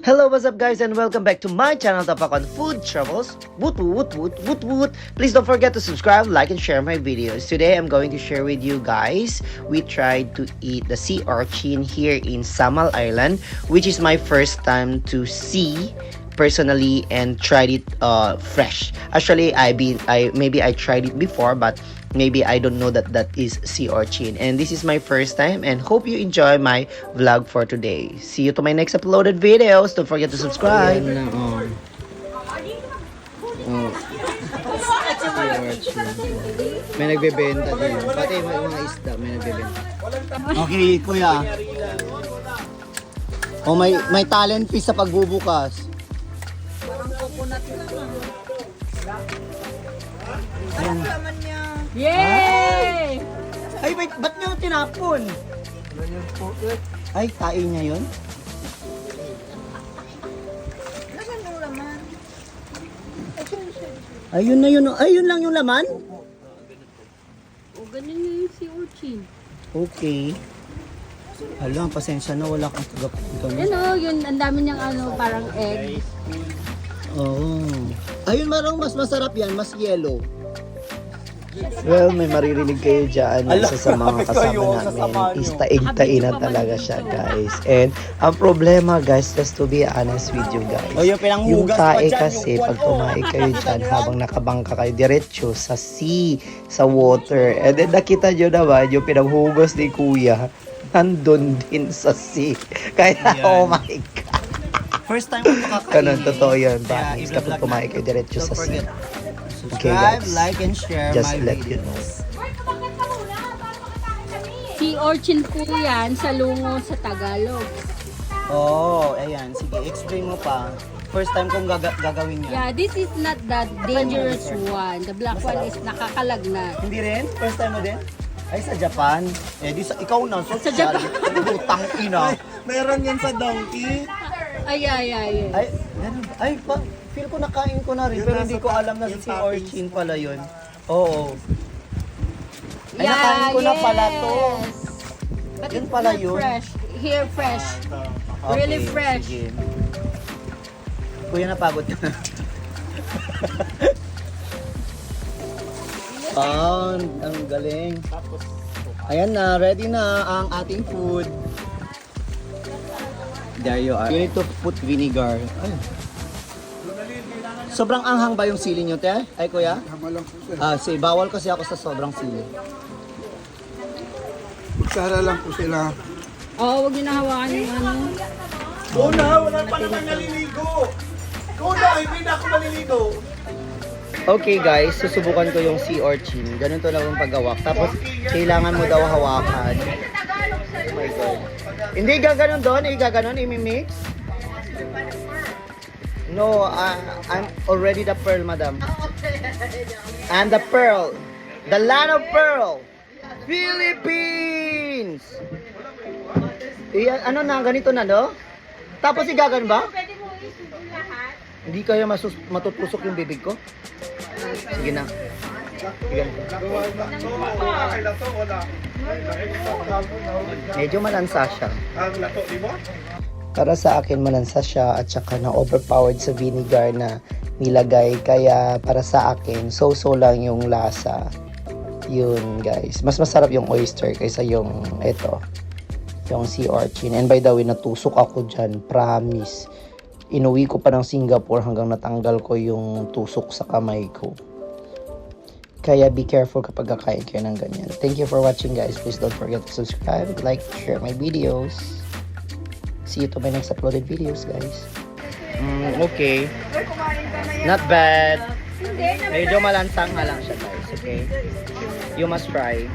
Hello, what's up guys, and welcome back to my channel, Tapak on Food Travels. Woot woot woot woot woot. Please don't forget to subscribe, like, and share my videos. Today, I'm going to share with you guys, we tried to eat the sea urchin here in Samal Island, which is my first time to see personally and tried it fresh. Actually, maybe I tried it before, but maybe I don't know that is sea urchin. And this is my first time, and hope you enjoy my vlog for today. See you to my next uploaded videos. Don't forget to subscribe. Ayan na, oh. Oh. Sea urchin. May nagbebenta din. Pati may mga isda, may nagbebenta. Okay, kuya. Oh, may talent fee sa pagbubukas. Ayan naman niya. Yay! Ay, wait, ba't niyo tinapon? Ay, kain niya yun? Nasaan yung laman? Ayun na yun. Ayun lang yung laman? O, ganun na yung sea urchin. Okay. Hala, pasensya na, wala kang Yan ganun. o, yun, ang dami niyang parang egg. Oo. Ayun, marang mas masarap yan, mas yellow. Well, may maririnig kayo dyan isa sa mga kasama namin. Istaing-tain na talaga siya, guys. And ang problema, guys, just to be honest with you guys, O, yung pinanghugas yung pa tae dyan, kasi, yung pag kwan mo. tumae kayo dyan, habang nakabangka kayo diretso sa sea, sa water. And then nakita nyo naman, yung pinanghugas ni Kuya, nandun din sa sea. Kaya, Yan. oh my God. First time ko makakain. Ganun, totoo yun. Kaya, Promise, i-vlog kapag tumae kayo diretso Don't sa forget. sea. Subscribe, guys. like, and share Just my let you know. videos. Sea urchin po yan sa lungo sa Tagalog. Oh, ayan. Sige, explain mo pa. First time kong gagawin yan. Yeah, this is not the dangerous one. The black one is nakakalagnat. Hindi rin? First time mo din? Ay, sa Japan. Eh, di sa, ikaw na. So, Sa Japan. Utang ina. Meron yan sa donkey. Ay. Ay, ganun. Ay, feel ko nakain ko na rin. Pero hindi ko alam na si urchin pala yun. Oo. Ay, nakain ko na pala to. But Yun it's pala not yun. fresh. Here, fresh. Really fresh. Sige. Kuya, napagod ka na. Ang galing. Ayan na, ready na ang ating food. There you are. You need to put vinegar. Ay. Sobrang anghang ba yung sili nyo, te? Ay, kuya? Bawal kasi ako sa sobrang sili. Magsara lang po sila. Oh, wag niyo na hawakan yung ano. Wala pa naman naliligo. Hindi na ako maliligo. Okay guys, susubukan ko yung sea urchin. Ganun to lang yung paggawak. Tapos, kailangan mo daw hawakan. Oh my God. Hindi gaganon doon, gaganon, imimix. No, I'm already the pearl, madam. I'm the pearl. The land of pearl. Philippines! Ano na, ganito na, no? Tapos igaganon ba? Hindi kaya matutusok yung bibig ko? Sige na. Sige na. Medyo malansa siya. Para sa akin, malansa siya at saka na-overpowered sa vinegar na nilagay. Kaya para sa akin, so-so lang yung lasa. Yun, guys. Mas masarap yung oyster kaysa yung yung sea urchin. And by the way, natusok ako dyan. Promise. Inuwi ko pa ng Singapore hanggang natanggal ko yung tusok sa kamay ko. Kaya be careful kapag kakain kayo ng ganyan. Thank you for watching, guys. Please don't forget to subscribe, like, share my videos. See you to my next uploaded videos, guys. Okay. Not bad. Medyo malansang nga lang siya, guys. Okay? You must try.